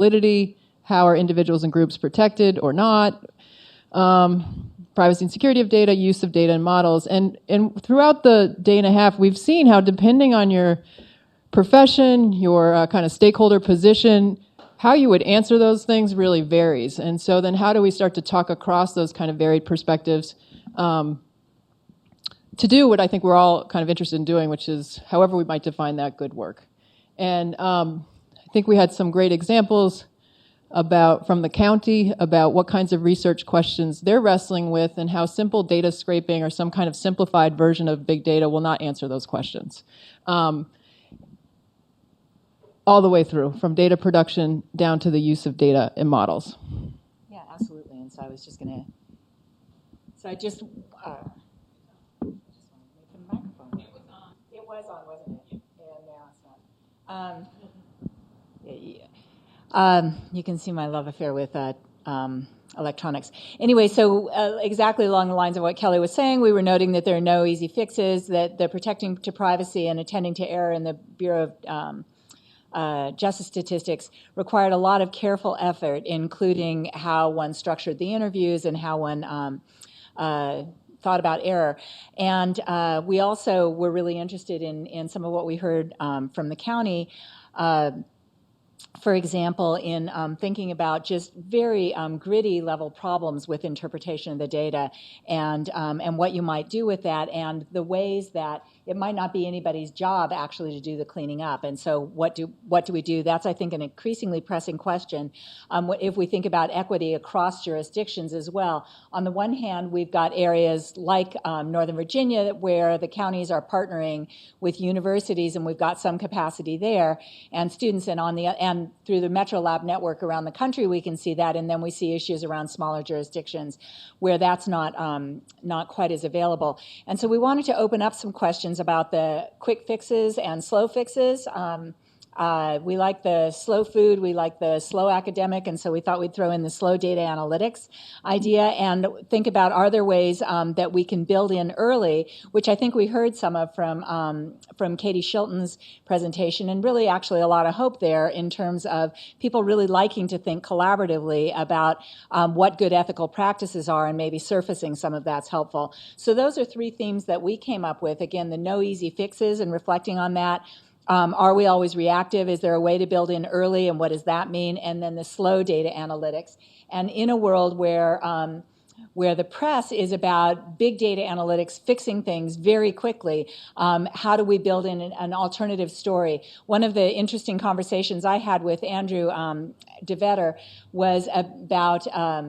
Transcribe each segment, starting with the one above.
validity, how are individuals and groups protected or not, privacy and security of data, use of data and models. And throughout the day and a half, we've seen how depending on your profession, your kind of stakeholder position, how you would answer those things really varies. And so then how do we start to talk across those kind of varied perspectives to do what I think we're all kind of interested in doing, which is however we might define that good work. And I think we had some great examples from the county about what kinds of research questions they're wrestling with and how simple data scraping or some kind of simplified version of big data will not answer those questions. All the way through, from data production down to the use of data in models. Yeah, absolutely. And so I was just going to, It was on, wasn't it? And now it's not. You can see my love affair with electronics. Anyway, so exactly along the lines of what Kelly was saying, we were noting that there are no easy fixes, that the protecting to privacy and attending to error in the Bureau of Justice Statistics required a lot of careful effort, including how one structured the interviews and how one thought about error. And we also were really interested in some of what we heard from the county, for example, in thinking about just very gritty level problems with interpretation of the data and what you might do with that and the ways that it might not be anybody's job actually to do the cleaning up. And so what do we do? That's, I think, an increasingly pressing question if we think about equity across jurisdictions as well. On the one hand, we've got areas like Northern Virginia where the counties are partnering with universities, and we've got some capacity there, and students, and through the Metro Lab network around the country, we can see that, and then we see issues around smaller jurisdictions where that's not quite as available. And so we wanted to open up some questions about the quick fixes and slow fixes. We like the slow food, we like the slow academic, and so we thought we'd throw in the slow data analytics idea and think about, are there ways that we can build in early, which I think we heard some of from Katie Shilton's presentation, and really actually a lot of hope there in terms of people really liking to think collaboratively about what good ethical practices are, and maybe surfacing some of that's helpful. So those are three themes that we came up with. Again, the no easy fixes and reflecting on that. Are we always reactive? Is there a way to build in early, and what does that mean? And then the slow data analytics. And in a world where the press is about big data analytics fixing things very quickly, how do we build in an alternative story? One of the interesting conversations I had with Andrew DeVetter was about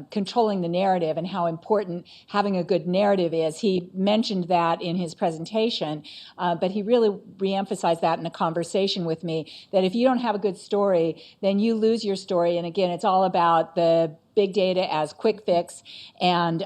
controlling the narrative and how important having a good narrative is. He mentioned that in his presentation, but he really reemphasized that in a conversation with me, that if you don't have a good story, then you lose your story. And again, it's all about the big data as quick fix and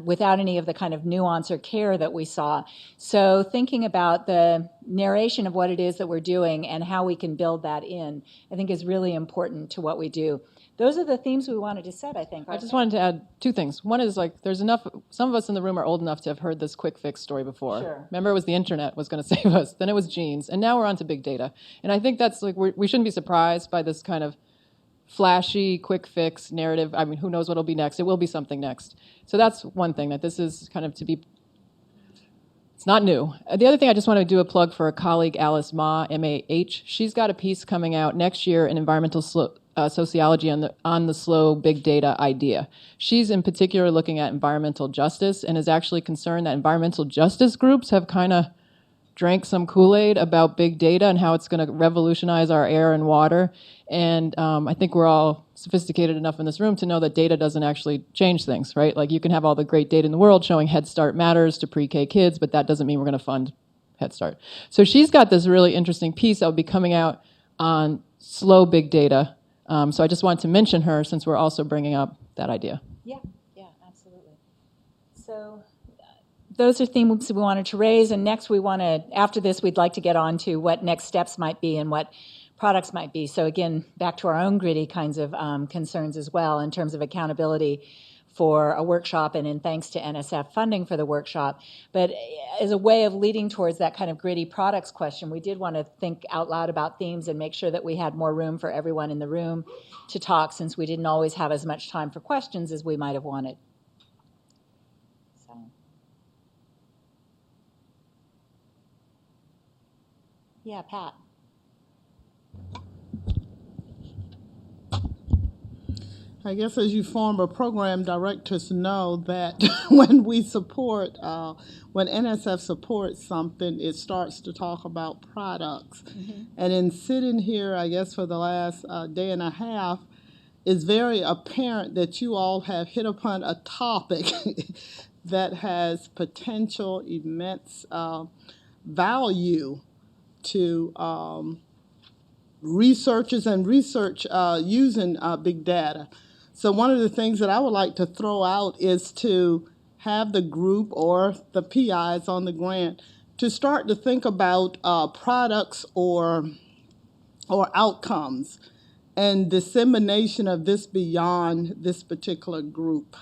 without any of the kind of nuance or care that we saw. So thinking about the narration of what it is that we're doing and how we can build that in, I think is really important to what we do. Those are the themes we wanted to set, I think. I just wanted to add two things. One is, like, there's enough, some of us in the room are old enough to have heard this quick fix story before. Sure. Remember, it was the internet was going to save us. Then it was genes. And now we're on to big data. And I think that's, like, we shouldn't be surprised by this kind of flashy, quick fix narrative. I mean, who knows what will be next? It will be something next. So that's one thing, that this is kind of it's not new. The other thing, I just want to do a plug for a colleague, Alice Ma, M-A-H. She's got a piece coming out next year in environmental sociology on the slow big data idea. She's in particular looking at environmental justice and is actually concerned that environmental justice groups have kind of drank some Kool-Aid about big data and how it's going to revolutionize our air and water. And I think we're all sophisticated enough in this room to know that data doesn't actually change things, right? Like, you can have all the great data in the world showing Head Start matters to pre-K kids, but that doesn't mean we're going to fund Head Start. So she's got this really interesting piece that will be coming out on slow big data. So I just wanted to mention her since we're also bringing up that idea. Yeah, absolutely. So those are themes we wanted to raise, and next after this, we'd like to get on to what next steps might be and what products might be. So again, back to our own gritty kinds of concerns as well in terms of accountability for a workshop, and in thanks to NSF funding for the workshop. But as a way of leading towards that kind of gritty products question, we did want to think out loud about themes and make sure that we had more room for everyone in the room to talk, since we didn't always have as much time for questions as we might have wanted. So. Yeah, Pat. I guess as you former program directors know that when we support, when NSF supports something, it starts to talk about products. Mm-hmm. And in sitting here, I guess for the last day and a half, it's very apparent that you all have hit upon a topic that has potential immense value to researchers and research using big data. So one of the things that I would like to throw out is to have the group or the PIs on the grant to start to think about products or outcomes and dissemination of this beyond this particular group.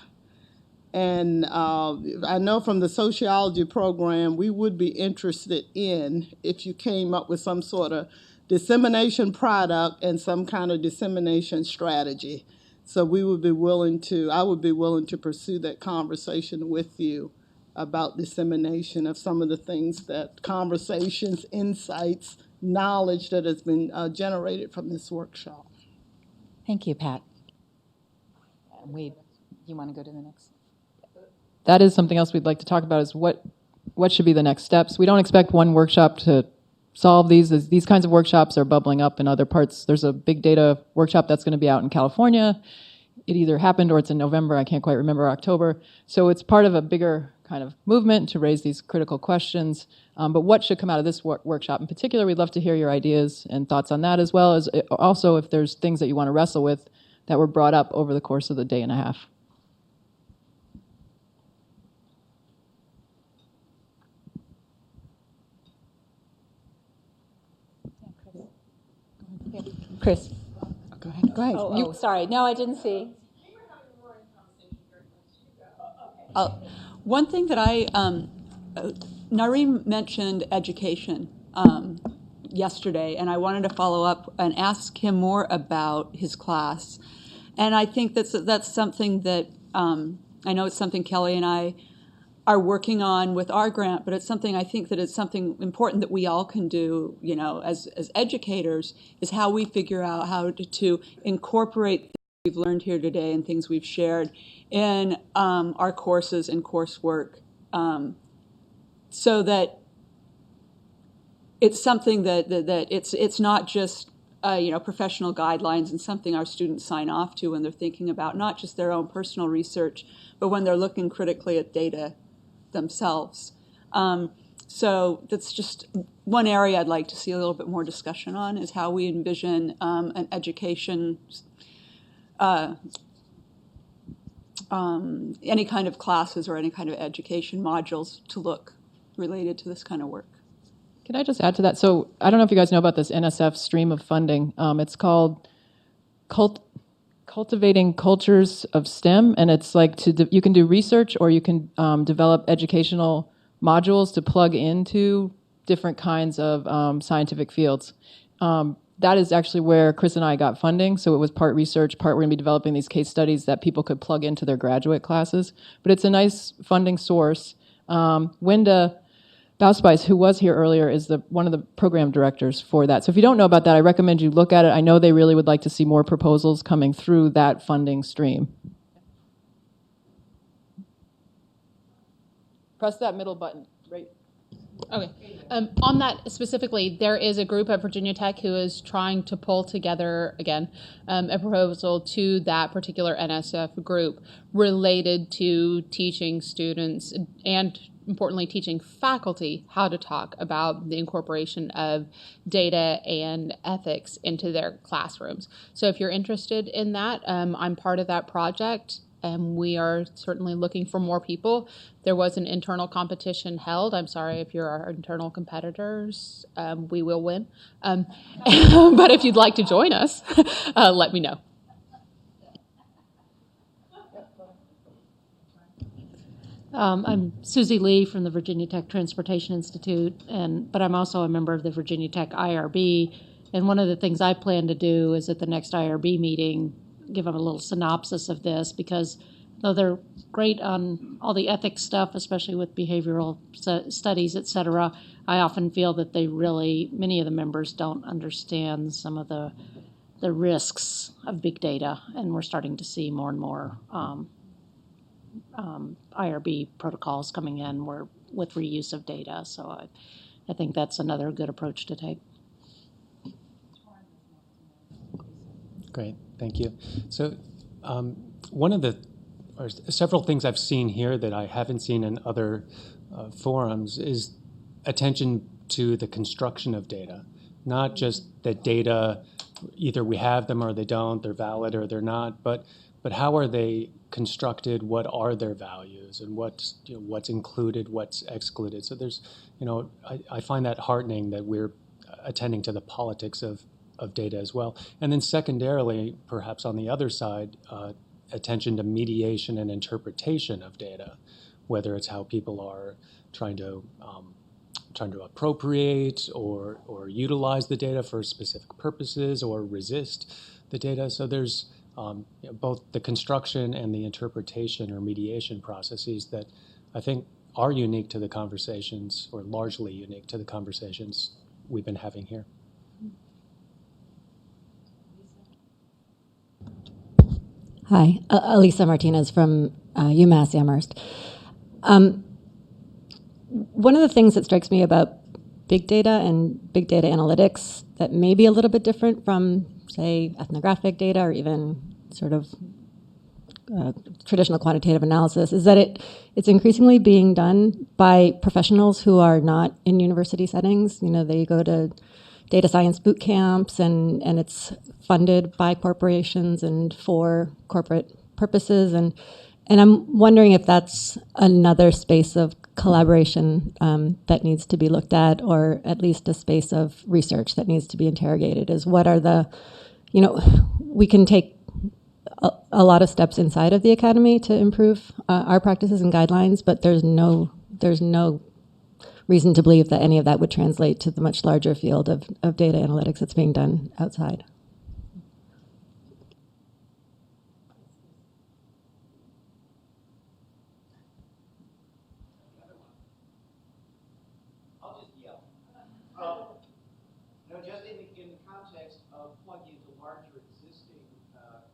And I know from the sociology program, we would be interested in if you came up with some sort of dissemination product and some kind of dissemination strategy. So we would be willing to, I would be willing to pursue that conversation with you about dissemination of some of the things that conversations, insights, knowledge that has been generated from this workshop. Thank you, Pat. You want to go to the next? That is something else we'd like to talk about, is what should be the next steps. We don't expect one workshop to solve these. These kinds of workshops are bubbling up in other parts. There's a big data workshop that's going to be out in California. It either happened or it's in November. I can't quite remember, October. So it's part of a bigger kind of movement to raise these critical questions. But what should come out of this workshop in particular? We'd love to hear your ideas and thoughts on that, as well as also if there's things that you want to wrestle with that were brought up over the course of the day and a half. Chris. Go ahead. Go ahead. Oh, sorry. No, I didn't see. One thing that Nareen mentioned education yesterday, and I wanted to follow up and ask him more about his class. And I think that's something that I know it's something Kelly and I are working on with our grant, but it's something I think that it's something important that we all can do, you know, as educators, is how we figure out how to incorporate things we've learned here today and things we've shared in our courses and coursework, so that it's something that it's not just professional guidelines and something our students sign off to when they're thinking about not just their own personal research, but when they're looking critically at data themselves. So that's just one area I'd like to see a little bit more discussion on, is how we envision an education, any kind of classes or any kind of education modules to look related to this kind of work. Can I just add to that? So I don't know if you guys know about this NSF stream of funding. It's called Cultivating Cultures of STEM, and it's like you can do research or you can develop educational modules to plug into different kinds of scientific fields. That is actually where Chris and I got funding. So it was part research, part we're going to be developing these case studies that people could plug into their graduate classes. But it's a nice funding source. Wenda Bauspice, who was here earlier, is one of the program directors for that. So if you don't know about that, I recommend you look at it. I know they really would like to see more proposals coming through that funding stream. Press that middle button, right? Okay. On that specifically, there is a group at Virginia Tech who is trying to pull together, again, a proposal to that particular NSF group related to teaching students and, importantly, teaching faculty how to talk about the incorporation of data and ethics into their classrooms. So if you're interested in that, I'm part of that project. And we are certainly looking for more people. There was an internal competition held. I'm sorry if you're our internal competitors. We will win. But if you'd like to join us, let me know. I'm Susie Lee from the Virginia Tech Transportation Institute, but I'm also a member of the Virginia Tech IRB. And one of the things I plan to do is at the next IRB meeting, give them a little synopsis of this, because though they're great on all the ethics stuff, especially with behavioral studies, et cetera, I often feel that many of the members don't understand some of the risks of big data, and we're starting to see more and more IRB protocols coming in with reuse of data. So I think that's another good approach to take. Great, thank you. So several things I've seen here that I haven't seen in other forums is attention to the construction of data, not just that data, either we have them or they don't, they're valid or they're not, but how are they constructed, what are their values, and what's included, what's excluded. So there's, I find that heartening that we're attending to the politics of data as well. And then secondarily, perhaps on the other side, attention to mediation and interpretation of data, whether it's how people are trying to appropriate or utilize the data for specific purposes or resist the data. So there's both the construction and the interpretation or mediation processes that I think are unique to the conversations, or largely unique to the conversations we've been having here. Hi, Elisa Martinez from UMass Amherst. One of the things that strikes me about big data and big data analytics that may be a little bit different from, say, ethnographic data or even sort of traditional quantitative analysis is that it's increasingly being done by professionals who are not in university settings. They go to data science boot camps, and it's funded by corporations and for corporate purposes. And I'm wondering if that's another space of collaboration that needs to be looked at, or at least a space of research that needs to be interrogated, is what are the, we can take a lot of steps inside of the academy to improve our practices and guidelines, but there's no reason to believe that any of that would translate to the much larger field of data analytics that's being done outside. Just in the context of plugging into larger existing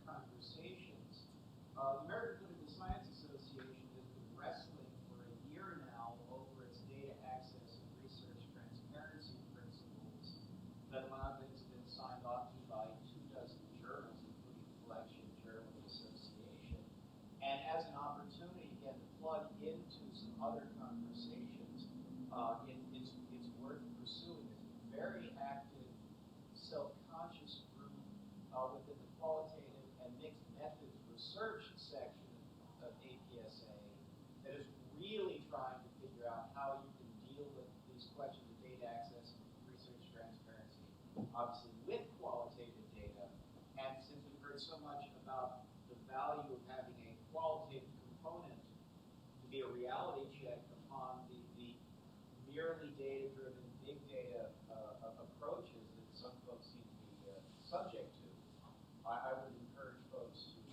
conversations, the American Political Science Association has been wrestling for a year now over its data access and research transparency principles that have been signed off to by 24 journals, including the flagship journal of the association. And as an opportunity, again, to plug into some other conversations, it's worth pursuing. It's a very active, self-conscious group within the qualitative and mixed methods research section of APSA that is really trying to figure out how you can deal with these questions of data access and research transparency, obviously with qualitative data. And since we've heard so much about the value of having a qualitative component to be a reality check upon the merely data-driven big data approaches that some folks seem to be subject to, I would encourage folks to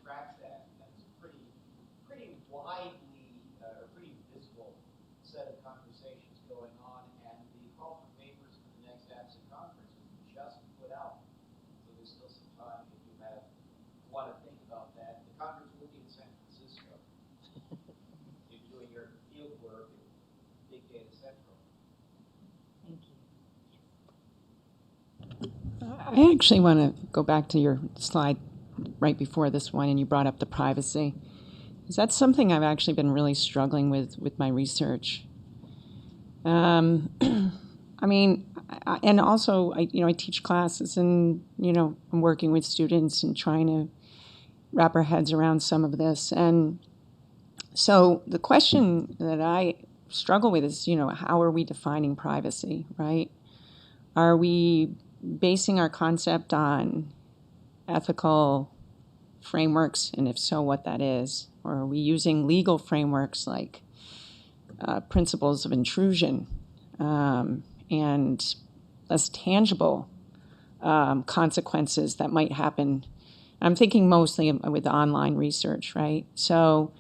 track that. And it's a pretty widely, or pretty visible set of conversations going on. And the call for papers for the next APSA conference was just put out. So there's still some time if you want to think about that. The conference will be in San Francisco. You're doing your field work at Big Data Central. Thank you. I actually want to go back to your slide right before this one, and you brought up the privacy. Is that something I've actually been really struggling with my research? I mean, and also, I teach classes, and, I'm working with students and trying to wrap our heads around some of this. And so the question that I struggle with is, how are we defining privacy, right? Are we basing our concept on ethical frameworks, and if so, what that is? Or are we using legal frameworks like principles of intrusion and less tangible consequences that might happen? I'm thinking mostly with online research, right? So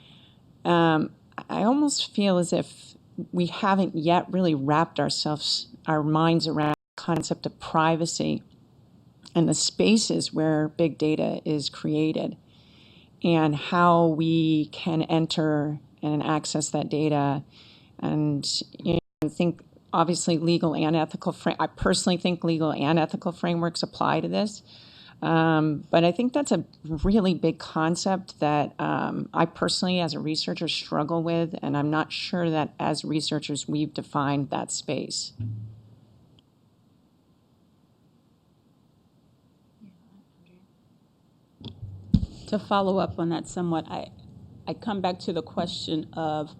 I almost feel as if we haven't yet really wrapped our minds around the concept of privacy and the spaces where big data is created and how we can enter and access that data. And I think obviously legal and ethical, I personally think legal and ethical frameworks apply to this. But I think that's a really big concept that I personally, as a researcher, struggle with, and I'm not sure that as researchers we've defined that space. To follow up on that somewhat, I come back to the question of,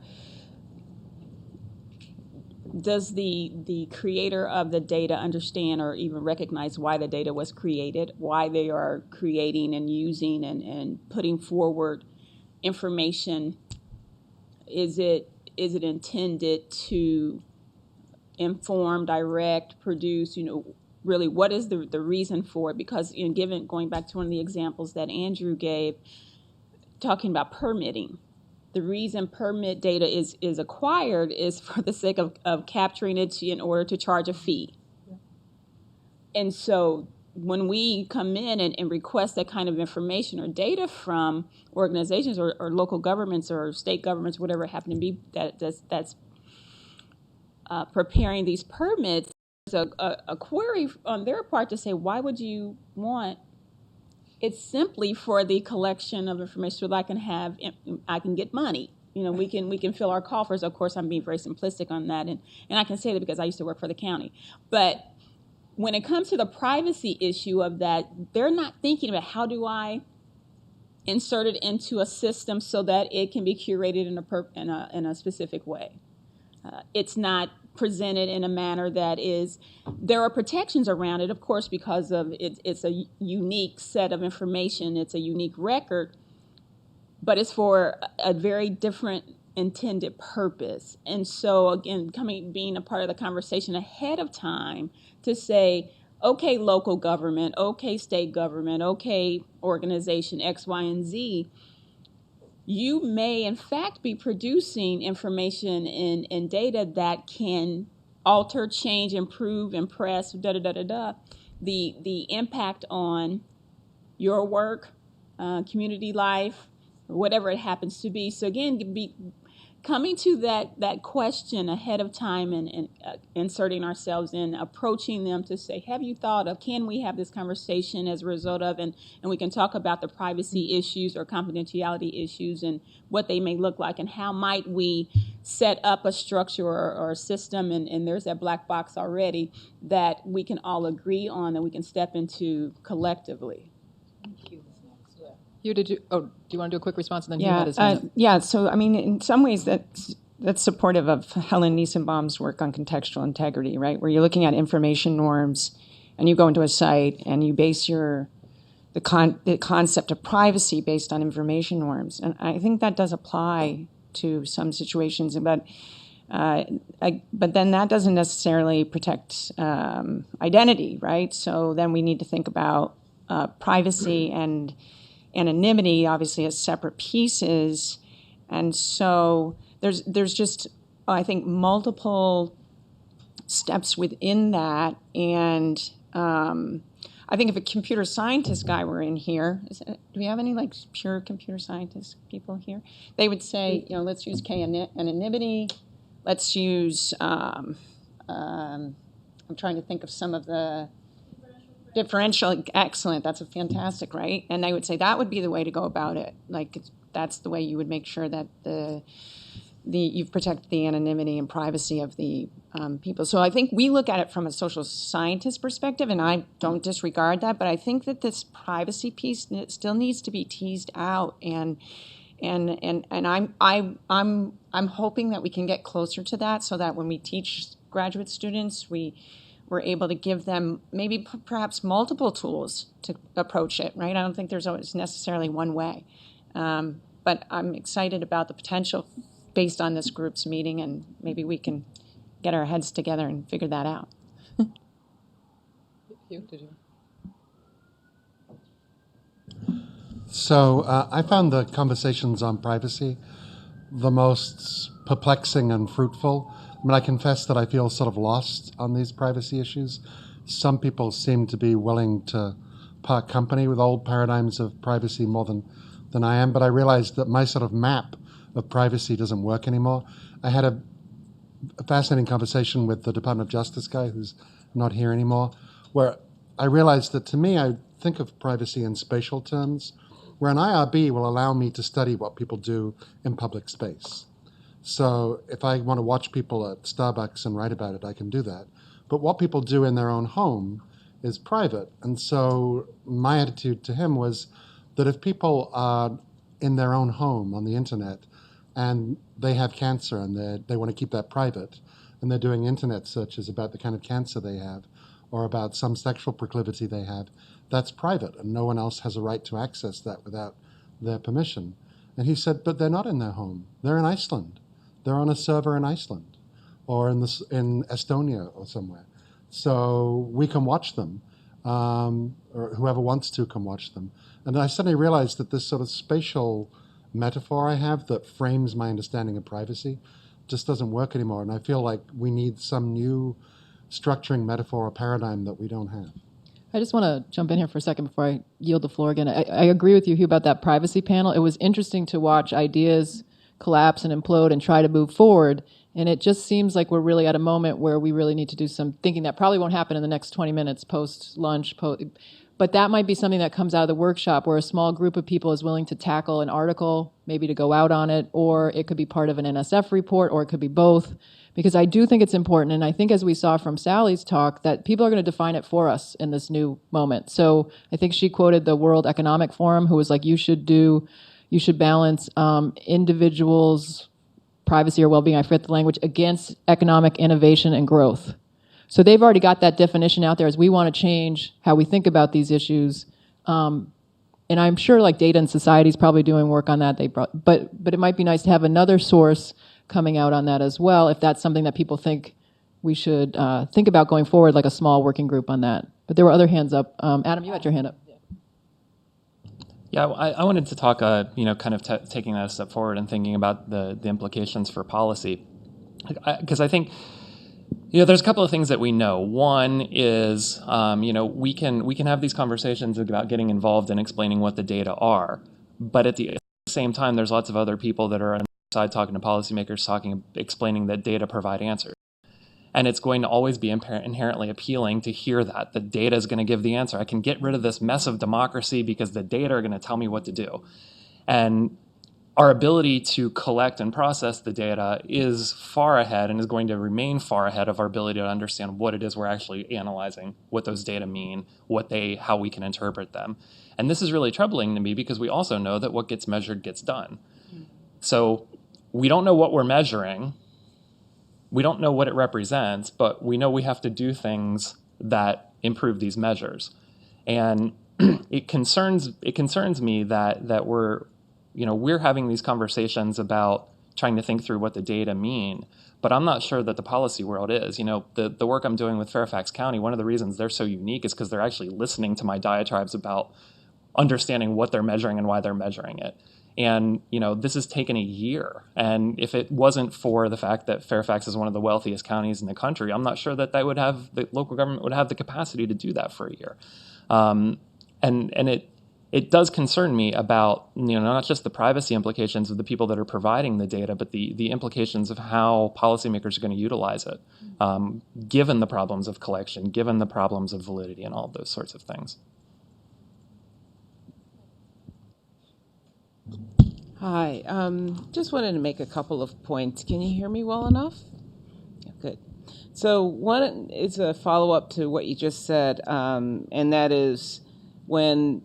does the creator of the data understand or even recognize why the data was created, why they are creating and using and putting forward information? Is it intended to inform, direct, produce, really what is the reason for it? Because going back to one of the examples that Andrew gave, talking about permitting, the reason permit data is acquired is for the sake of capturing it in order to charge a fee. Yeah. And so when we come in and request that kind of information or data from organizations or local governments or state governments, whatever it happen to be, that's preparing these permits, there's a query on their part to say, why would you want? It's simply for the collection of information so that I can get money. We can fill our coffers. Of course, I'm being very simplistic on that, and I can say that because I used to work for the county. But when it comes to the privacy issue of that, they're not thinking about how do I insert it into a system so that it can be curated in a specific way. It's not presented in a manner that is, there are protections around it, of course, because of it's a unique set of information, it's a unique record, but it's for a very different intended purpose. And so again, being a part of the conversation ahead of time to say, okay, local government, okay, state government, okay, organization X, Y, and Z, you may, in fact, be producing information and data that can alter, change, improve, impress, the impact on your work, community life, whatever it happens to be. So again, coming to that question ahead of time and inserting ourselves in, approaching them to say, have you thought of, can we have this conversation as a result of, and we can talk about the privacy issues or confidentiality issues and what they may look like, and how might we set up a structure or a system, and there's that black box already, that we can all agree on, that we can step into collectively. Thank you. Do you want to do a quick response? And then you had his hand up. Yeah, so I mean, in some ways that's supportive of Helen Niesenbaum's work on contextual integrity, right? Where you're looking at information norms and you go into a site and you base the concept of privacy based on information norms. And I think that does apply to some situations, but then that doesn't necessarily protect identity, right? So then we need to think about privacy and anonymity, obviously, as separate pieces. And so there's just, I think, multiple steps within that. And I think if a computer scientist guy were in here, do we have any pure computer scientist people here? They would say, let's use anonymity. Let's use, I'm trying to think of some of the differential, excellent, that's a fantastic, right? And they would say that would be the way to go about it. That's the way you would make sure that you've protected the anonymity and privacy of the people. So I think we look at it from a social scientist perspective, and I don't disregard that, but I think that this privacy piece still needs to be teased out, and I'm hoping that we can get closer to that, so that when we teach graduate students, we're able to give them maybe perhaps multiple tools to approach it, right? I don't think there's always necessarily one way. but I'm excited about the potential based on this group's meeting, and maybe we can get our heads together and figure that out. So I found the conversations on privacy the most perplexing and fruitful. I mean, I confess that I feel sort of lost on these privacy issues. Some people seem to be willing to part company with old paradigms of privacy more than I am, but I realized that my sort of map of privacy doesn't work anymore. I had a fascinating conversation with the Department of Justice guy who's not here anymore, where I realized that to me, I think of privacy in spatial terms, where an IRB will allow me to study what people do in public space. So if I want to watch people at Starbucks and write about it, I can do that. But what people do in their own home is private. And so my attitude to him was that if people are in their own home on the internet and they have cancer and they want to keep that private, and they're doing internet searches about the kind of cancer they have or about some sexual proclivity they have, that's private, and no one else has a right to access that without their permission. And he said, but they're not in their home. They're in Iceland. They're on a server in Iceland or in Estonia or somewhere. So we can watch them, or whoever wants to can watch them. And I suddenly realized that this sort of spatial metaphor I have that frames my understanding of privacy just doesn't work anymore. And I feel like we need some new structuring metaphor or paradigm that we don't have. I just want to jump in here for a second before I yield the floor again. I agree with you, Hugh, about that privacy panel. It was interesting to watch ideas collapse and implode and try to move forward. And it just seems like we're really at a moment where we really need to do some thinking that probably won't happen in the next 20 minutes post-lunch. But that might be something that comes out of the workshop where a small group of people is willing to tackle an article, maybe to go out on it, or it could be part of an NSF report, or it could be both. Because I do think it's important, and I think as we saw from Sally's talk, that people are going to define it for us in this new moment. So I think she quoted the World Economic Forum, who was like, you should balance individuals' privacy or well-being, I forget the language, against economic innovation and growth. So they've already got that definition out there as we want to change how we think about these issues. And I'm sure like Data and Society is probably doing work on that. But it might be nice to have another source coming out on that as well, if that's something that people think we should think about going forward, like a small working group on that. But there were other hands up. Adam, you had your hand up. Yeah, I wanted to talk, kind of taking that a step forward and thinking about the implications for policy. Because I think, there's a couple of things that we know. One is, we can have these conversations about getting involved in explaining what the data are. But at the same time, there's lots of other people that are on the side talking to policymakers, explaining that data provide answers. And it's going to always be inherently appealing to hear that. The data is going to give the answer. I can get rid of this mess of democracy because the data are going to tell me what to do. And our ability to collect and process the data is far ahead and is going to remain far ahead of our ability to understand what it is we're actually analyzing, what those data mean, how we can interpret them. And this is really troubling to me because we also know that what gets measured gets done. So we don't know what we're measuring. We don't know what it represents, but we know we have to do things that improve these measures. And it concerns me that we're having these conversations about trying to think through what the data mean, but I'm not sure that the policy world is. The work I'm doing with Fairfax County, one of the reasons they're so unique is because they're actually listening to my diatribes about understanding what they're measuring and why they're measuring it. And, this has taken a year. And if it wasn't for the fact that Fairfax is one of the wealthiest counties in the country, I'm not sure that the local government would have the capacity to do that for a year. And it does concern me about, not just the privacy implications of the people that are providing the data, but the implications of how policymakers are going to utilize it, given the problems of collection, given the problems of validity and all of those sorts of things. Hi, just wanted to make a couple of points. Can you hear me well enough? Yeah, good. So one is a follow-up to what you just said, and that is when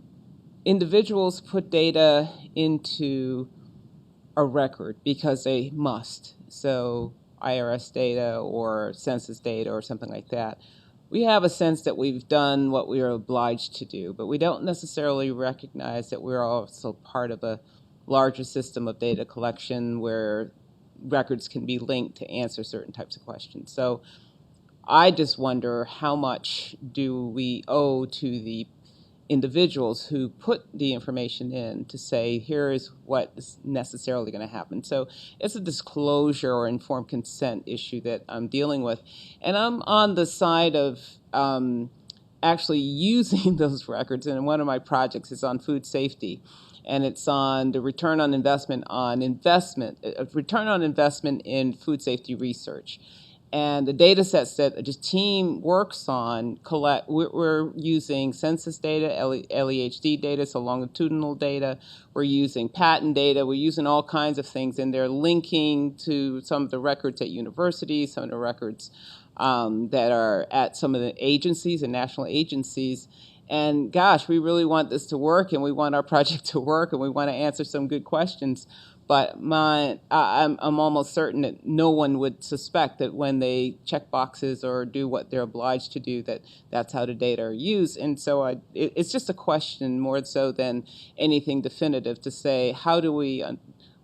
individuals put data into a record because they must, so IRS data or census data or something like that, we have a sense that we've done what we are obliged to do, but we don't necessarily recognize that we're also part of a larger system of data collection where records can be linked to answer certain types of questions. So I just wonder how much do we owe to the individuals who put the information in to say, here is what is necessarily going to happen. So it's a disclosure or informed consent issue that I'm dealing with. And I'm on the side of actually using those records. And one of my projects is on food safety. And it's on the return on investment in food safety research. And the data sets that this team works on, we're using census data, LEHD data, so longitudinal data. We're using patent data. We're using all kinds of things, and they're linking to some of the records at universities, some of the records that are at some of the agencies and national agencies. And gosh, we really want this to work, and we want our project to work, and we want to answer some good questions. But I'm almost certain that no one would suspect that when they check boxes or do what they're obliged to do, that's how the data are used. And so it's just a question more so than anything definitive to say,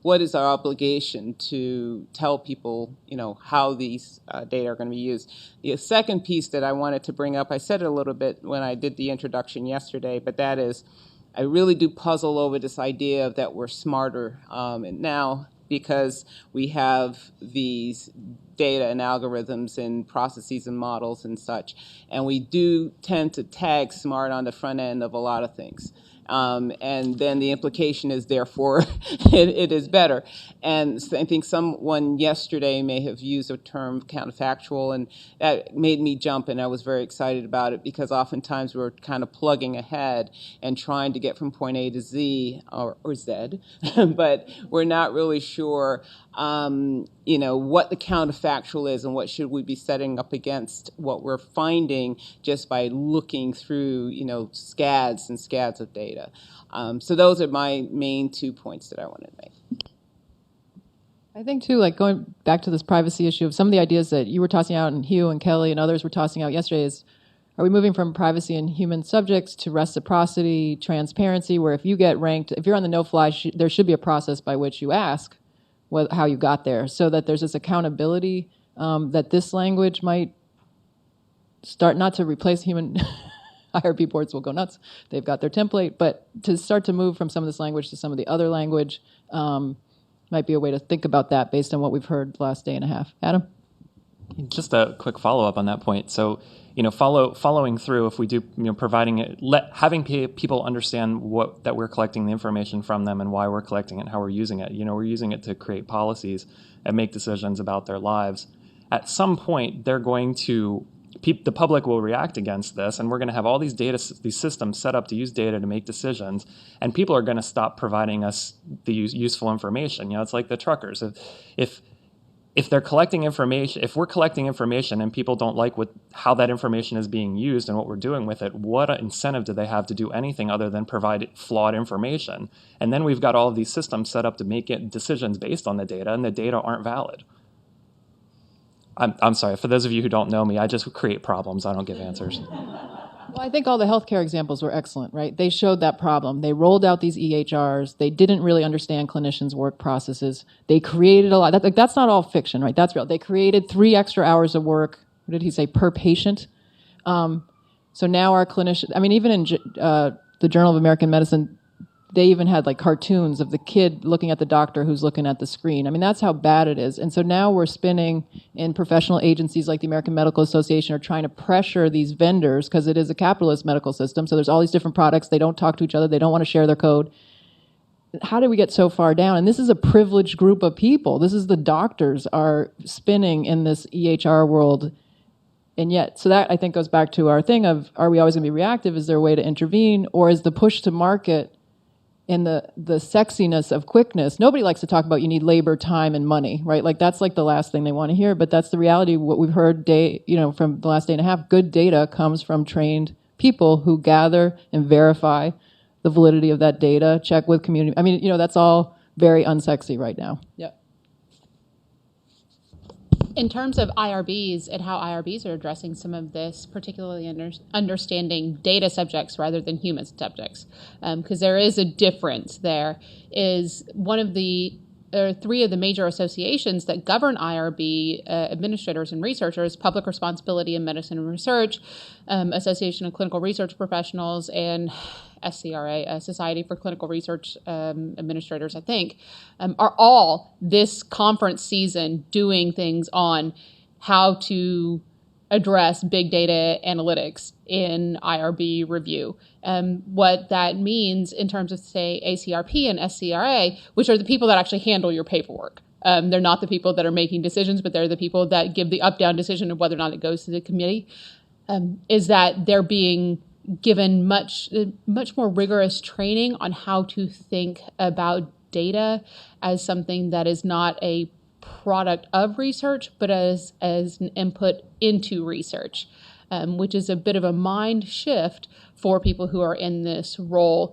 what is our obligation to tell people, how these data are going to be used. The second piece that I wanted to bring up, I said it a little bit when I did the introduction yesterday, but that is, I really do puzzle over this idea of that we're smarter now because we have these data and algorithms and processes and models and such. And we do tend to tag smart on the front end of a lot of things. And then the implication is, therefore, it is better. And I think someone yesterday may have used a term counterfactual, and that made me jump, and I was very excited about it because oftentimes we're kind of plugging ahead and trying to get from point A to Z or Z, but we're not really sure what the counterfactual is and what should we be setting up against what we're finding just by looking through, scads and scads of data. So those are my main 2 points that I wanted to make. I think, too, like going back to this privacy issue of some of the ideas that you were tossing out and Hugh and Kelly and others were tossing out yesterday is, are we moving from privacy in human subjects to reciprocity, transparency, where if you get ranked, if you're on the no-fly, there should be a process by which you ask how you got there, so that there's this accountability that this language might start, not to replace human IRB boards will go nuts. They've got their template, but to start to move from some of this language to some of the other language might be a way to think about that based on what we've heard the last day and a half. Adam? Just a quick follow-up on that point. So, following through, if we do, providing it, having people understand that we're collecting the information from them and why we're collecting it and how we're using it. We're using it to create policies and make decisions about their lives. At some point, they're going to, the public will react against this, and we're going to have all these these systems set up to use data to make decisions, and people are going to stop providing us the useful information. It's like the truckers. If they're collecting information, if we're collecting information and people don't like how that information is being used and what we're doing with it, what incentive do they have to do anything other than provide flawed information? And then we've got all of these systems set up to make decisions based on the data, and the data aren't valid. I'm sorry, for those of you who don't know me, I just create problems. I don't give answers. Well, I think all the healthcare examples were excellent, right? They showed that problem. They rolled out these EHRs. They didn't really understand clinicians' work processes. They created a lot. That's not all fiction, right? That's real. They created 3 extra hours of work, what did he say, per patient. So now our clinicians, even in the Journal of American Medicine, they even had like cartoons of the kid looking at the doctor who's looking at the screen. That's how bad it is. And so now we're spinning in professional agencies like the American Medical Association are trying to pressure these vendors because it is a capitalist medical system. So there's all these different products. They don't talk to each other. They don't want to share their code. How did we get so far down? And this is a privileged group of people. This is the doctors are spinning in this EHR world. And yet, so that I think goes back to our thing of, are we always going to be reactive? Is there a way to intervene? Or is the push to market and the sexiness of quickness? Nobody likes to talk about you need labor, time, and money, right? Like that's like the last thing they want to hear, but that's the reality. What we've heard from the last day and a half, good data comes from trained people who gather and verify the validity of that data, check with community. That's all very unsexy right now. Yeah. In terms of IRBs and how IRBs are addressing some of this, particularly understanding data subjects rather than human subjects, because there is a difference there, is one of the three of the major associations that govern IRB administrators and researchers: Public Responsibility in Medicine and Research, Association of Clinical Research Professionals, and SCRA, Society for Clinical Research Administrators, I think, are all this conference season doing things on how to address big data analytics in IRB review. What that means in terms of, say, ACRP and SCRA, which are the people that actually handle your paperwork. They're not the people that are making decisions, but they're the people that give the up-down decision of whether or not it goes to the committee, is that they're being given much more rigorous training on how to think about data as something that is not a product of research, but as an input into research, which is a bit of a mind shift for people who are in this role.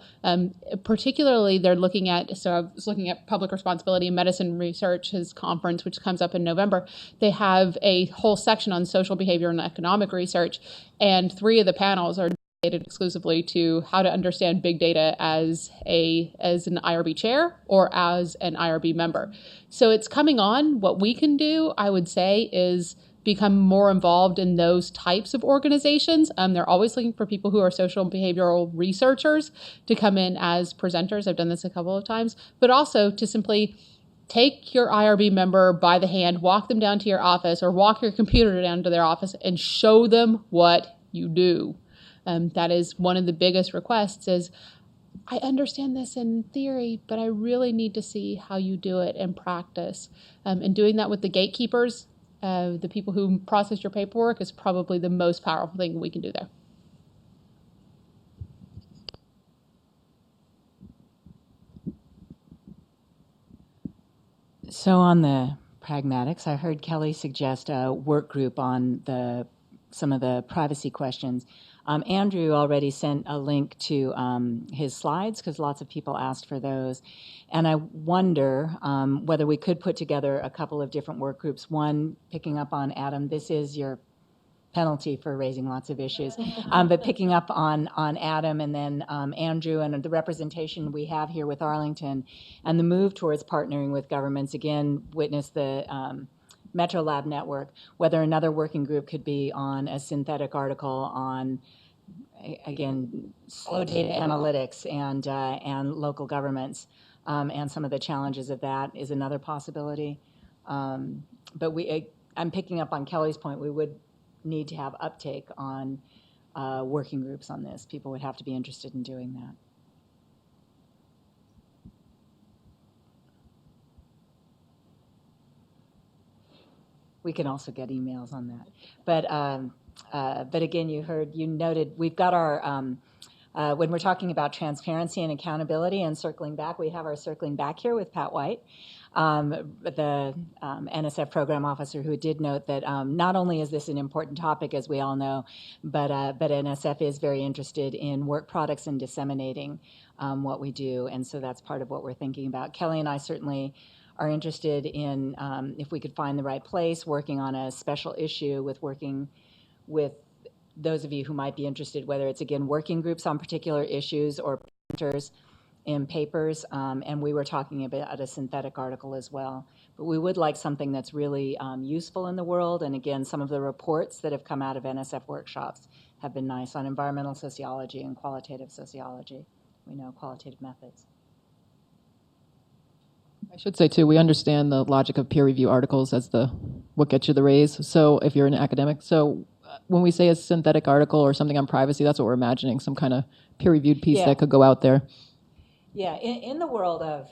Particularly, they're looking at, so I was looking at Public Responsibility in Medicine Research's conference, which comes up in November. They have a whole section on social behavior and economic research, and 3 of the panels are dedicated exclusively to how to understand big data as an IRB chair or as an IRB member. So it's coming on. What we can do, I would say, is become more involved in those types of organizations. They're always looking for people who are social and behavioral researchers to come in as presenters. I've done this a couple of times, but also to simply take your IRB member by the hand, walk them down to your office, or walk your computer down to their office and show them what you do. That is one of the biggest requests is, I understand this in theory, but I really need to see how you do it in practice. And doing that with the gatekeepers, the people who process your paperwork, is probably the most powerful thing we can do there. So on the pragmatics, I heard Kelly suggest a work group on some of the privacy questions. Andrew already sent a link to his slides because lots of people asked for those. And I wonder whether we could put together a couple of different work groups. One, picking up on Adam, this is your penalty for raising lots of issues, but picking up on Adam and then Andrew and the representation we have here with Arlington and the move towards partnering with governments. Again, witness the Metro Lab network, whether another working group could be on a synthetic article on, again, slow data analytics and local governments, and some of the challenges of that is another possibility. But I'm picking up on Kelly's point. We would need to have uptake on working groups on this. People would have to be interested in doing that. We can also get emails on that. But again, you noted, we've got our, when we're talking about transparency and accountability and circling back, we have our circling back here with Pat White, the NSF program officer, who did note that not only is this an important topic, as we all know, but NSF is very interested in work products and disseminating what we do. And so that's part of what we're thinking about. Kelly and I certainly are interested in, if we could find the right place, working on a special issue working with those of you who might be interested, whether it's, again, working groups on particular issues or presenters in papers, and we were talking about a synthetic article as well. But we would like something that's really useful in the world, and again, some of the reports that have come out of NSF workshops have been nice on environmental sociology and qualitative sociology. We know qualitative methods. I should say, too, we understand the logic of peer review articles as what gets you the raise. So if you're an academic, so when we say a synthetic article or something on privacy, that's what we're imagining, some kind of peer-reviewed piece that could go out there. Yeah, in the world of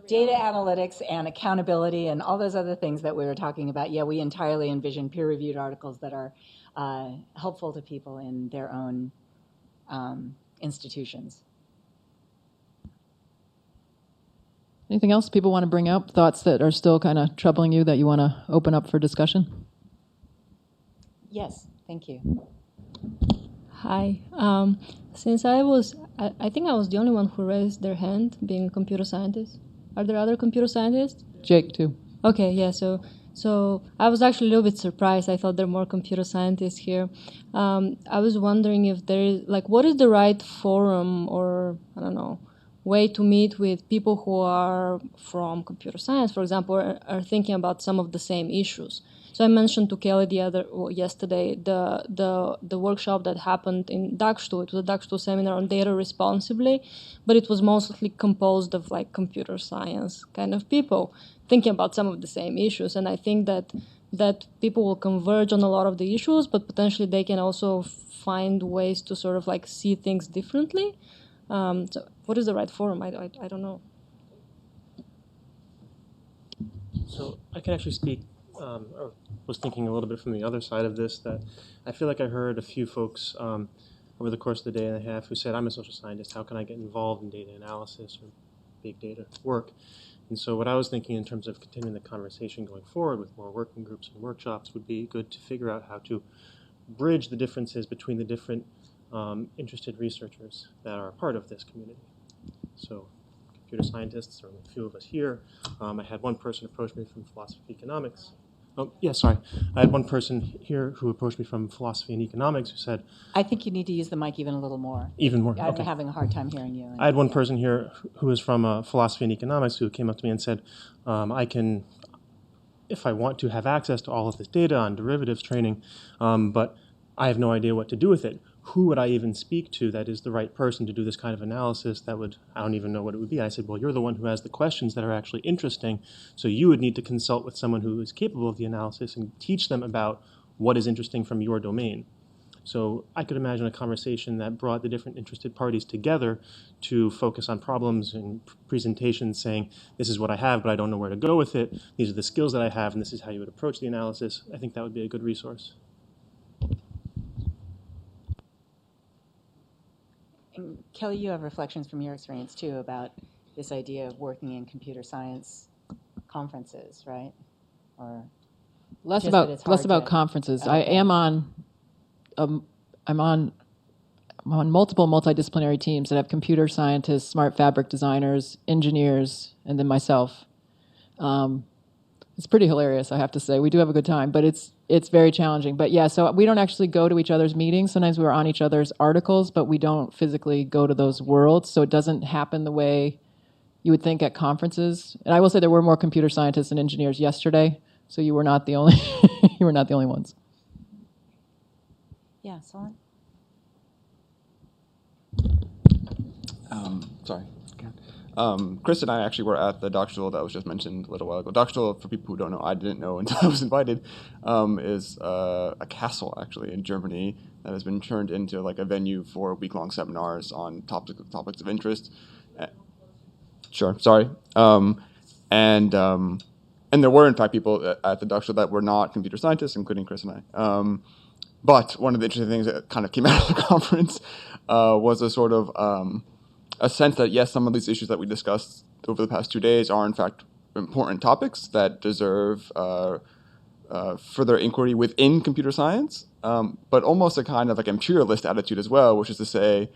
data analytics and accountability and all those other things that we were talking about, we entirely envision peer-reviewed articles that are helpful to people in their own institutions. Anything else people want to bring up? Thoughts that are still kind of troubling you that you want to open up for discussion? Yes, thank you. Hi. Since I think I was the only one who raised their hand, being a computer scientist. Are there other computer scientists? Jake, too. Okay, yeah, so So I was actually a little bit surprised. I thought there were more computer scientists here. I was wondering if there is, like, what is the right forum or, I don't know, way to meet with people who are from computer science, for example, are thinking about some of the same issues. So I mentioned to Kelly yesterday the workshop that happened in Dagstu. It was a Dagstu seminar on data responsibly, but it was mostly composed of like computer science kind of people thinking about some of the same issues. And I think that people will converge on a lot of the issues, but potentially they can also find ways to sort of like see things differently. So what is the right forum? I don't know. So I can actually speak, or was thinking a little bit from the other side of this, that I feel like I heard a few folks over the course of the day and a half who said, I'm a social scientist, how can I get involved in data analysis or big data work? And so what I was thinking in terms of continuing the conversation going forward with more working groups and workshops would be good to figure out how to bridge the differences between the different interested researchers that are a part of this community. So computer scientists, there are a few of us here. I had one person approach me from philosophy of economics. Oh, yeah, sorry. I had one person here who approached me from philosophy and economics who said... I think you need to use the mic even a little more. Even more, I'm okay. having a hard time hearing you. I had one person here who was from philosophy and economics who came up to me and said, I can, if I want to, have access to all of this data on derivatives training, but I have no idea what to do with it. Who would I even speak to that is the right person to do this kind of analysis that would, I don't even know what it would be. I said, well, you're the one who has the questions that are actually interesting, so you would need to consult with someone who is capable of the analysis and teach them about what is interesting from your domain. So I could imagine a conversation that brought the different interested parties together to focus on problems and presentations saying, this is what I have, but I don't know where to go with it. These are the skills that I have, and this is how you would approach the analysis. I think that would be a good resource. And Kelly, you have reflections from your experience too about this idea of working in computer science conferences, right? Or less about conferences. Okay. I am on. I'm on multiple multidisciplinary teams that have computer scientists, smart fabric designers, engineers, and then myself. It's pretty hilarious, I have to say. We do have a good time, but it's very challenging. But yeah, so we don't actually go to each other's meetings. Sometimes we're on each other's articles, but we don't physically go to those worlds. So it doesn't happen the way you would think at conferences. And I will say there were more computer scientists and engineers yesterday, so you were not the only you were not the only ones. Yeah, Solon? Sorry. Chris and I actually were at the Dagstu that was just mentioned a little while ago. Dagstu, for people who don't know, I didn't know until I was invited, is a castle actually in Germany that has been turned into like a venue for week-long seminars on topics of interest. Sure, sorry. And there were in fact people at the Dagstu that were not computer scientists, including Chris and I. But one of the interesting things that kind of came out of the conference was a sort of a sense that, yes, some of these issues that we discussed over the past 2 days are, in fact, important topics that deserve further inquiry within computer science, but almost a kind of like imperialist attitude as well, which is to say,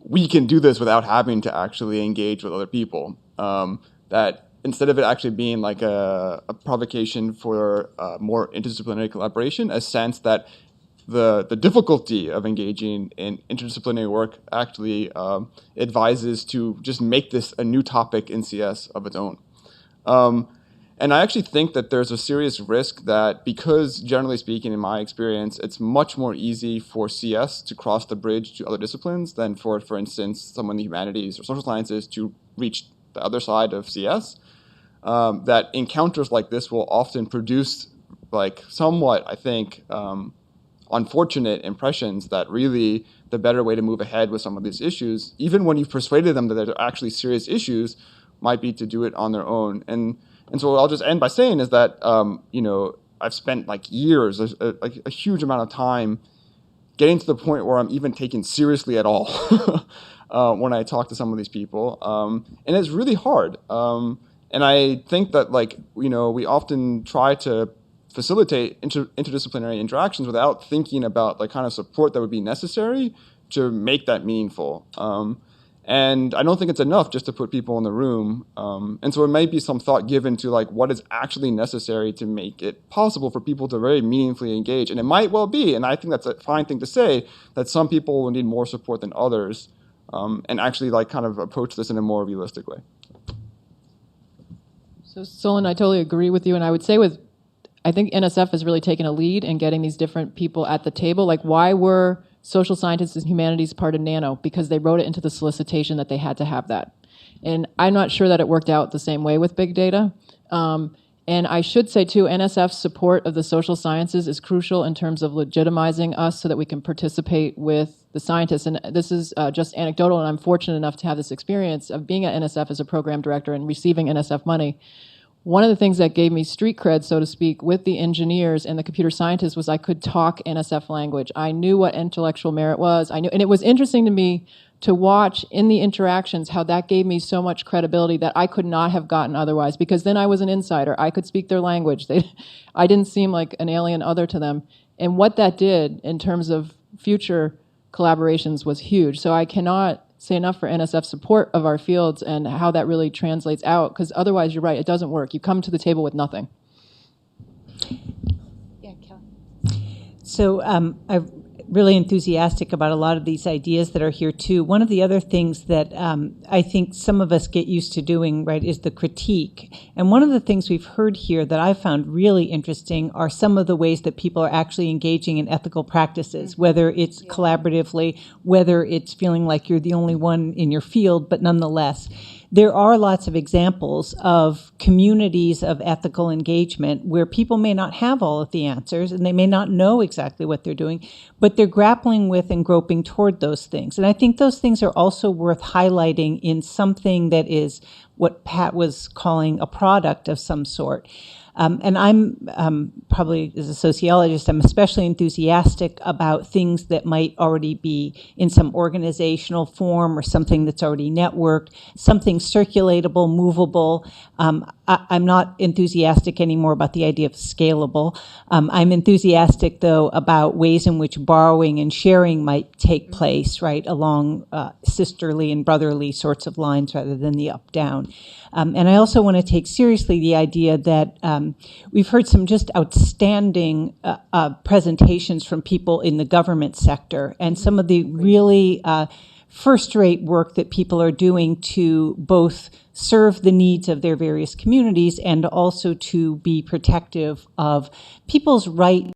we can do this without having to actually engage with other people. That instead of it actually being like a provocation for more interdisciplinary collaboration, a sense that the difficulty of engaging in interdisciplinary work actually advises to just make this a new topic in CS of its own. And I actually think that there's a serious risk that because, generally speaking, in my experience, it's much more easy for CS to cross the bridge to other disciplines than for instance, someone in the humanities or social sciences to reach the other side of CS, that encounters like this will often produce like somewhat, I think, unfortunate impressions that really the better way to move ahead with some of these issues, even when you've persuaded them that they're actually serious issues, might be to do it on their own. And so what I'll just end by saying is that, I've spent like years, a huge amount of time getting to the point where I'm even taken seriously at all when I talk to some of these people. And it's really hard. And I think that we often try to facilitate interdisciplinary interactions without thinking about the kind of support that would be necessary to make that meaningful. And I don't think it's enough just to put people in the room. And so it might be some thought given to like what is actually necessary to make it possible for people to very meaningfully engage. And it might well be, and I think that's a fine thing to say, that some people will need more support than others, and actually like kind of approach this in a more realistic way. So Solon, I totally agree with you. And I would say I think NSF has really taken a lead in getting these different people at the table. Like, why were social scientists and humanities part of NANO? Because they wrote it into the solicitation that they had to have that. And I'm not sure that it worked out the same way with big data. And I should say, too, NSF's support of the social sciences is crucial in terms of legitimizing us so that we can participate with the scientists. And this is just anecdotal, and I'm fortunate enough to have this experience of being at NSF as a program director and receiving NSF money. One of the things that gave me street cred, so to speak, with the engineers and the computer scientists was I could talk NSF language. I knew what intellectual merit was. And it was interesting to me to watch in the interactions how that gave me so much credibility that I could not have gotten otherwise, because then I was an insider. I could speak their language. I didn't seem like an alien other to them. And what that did in terms of future collaborations was huge. So I cannot say enough for NSF support of our fields and how that really translates out, because otherwise, you're right, it doesn't work. You come to the table with nothing. Yeah, Kelly. So I'm really enthusiastic about a lot of these ideas that are here, too. One of the other things that I think some of us get used to doing, right, is the critique. And one of the things we've heard here that I found really interesting are some of the ways that people are actually engaging in ethical practices, whether it's collaboratively, whether it's feeling like you're the only one in your field, but nonetheless. There are lots of examples of communities of ethical engagement where people may not have all of the answers and they may not know exactly what they're doing, but they're grappling with and groping toward those things. And I think those things are also worth highlighting in something that is what Pat was calling a product of some sort. And I'm probably, as a sociologist, I'm especially enthusiastic about things that might already be in some organizational form or something that's already networked, something circulatable, movable. I'm not enthusiastic anymore about the idea of scalable. I'm enthusiastic, though, about ways in which borrowing and sharing might take place, right, along sisterly and brotherly sorts of lines rather than the up-down. And I also want to take seriously the idea that we've heard some just outstanding presentations from people in the government sector, and some of the really first-rate work that people are doing to both serve the needs of their various communities and also to be protective of people's right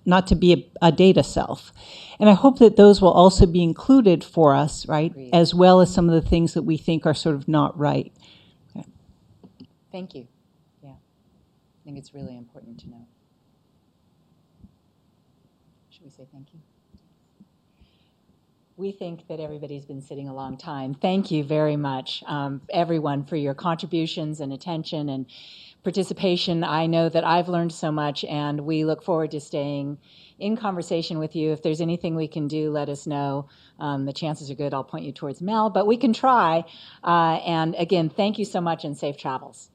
not to be a data self. And I hope that those will also be included for us, right, as well as some of the things that we think are sort of not right. Okay. Thank you. Yeah, I think it's really important to know. Should we say thank you? We think that everybody's been sitting a long time. Thank you very much, everyone, for your contributions and attention and participation. I know that I've learned so much, and we look forward to staying in conversation with you. If there's anything we can do, let us know. The chances are good I'll point you towards Mel, but we can try. And again, thank you so much and safe travels.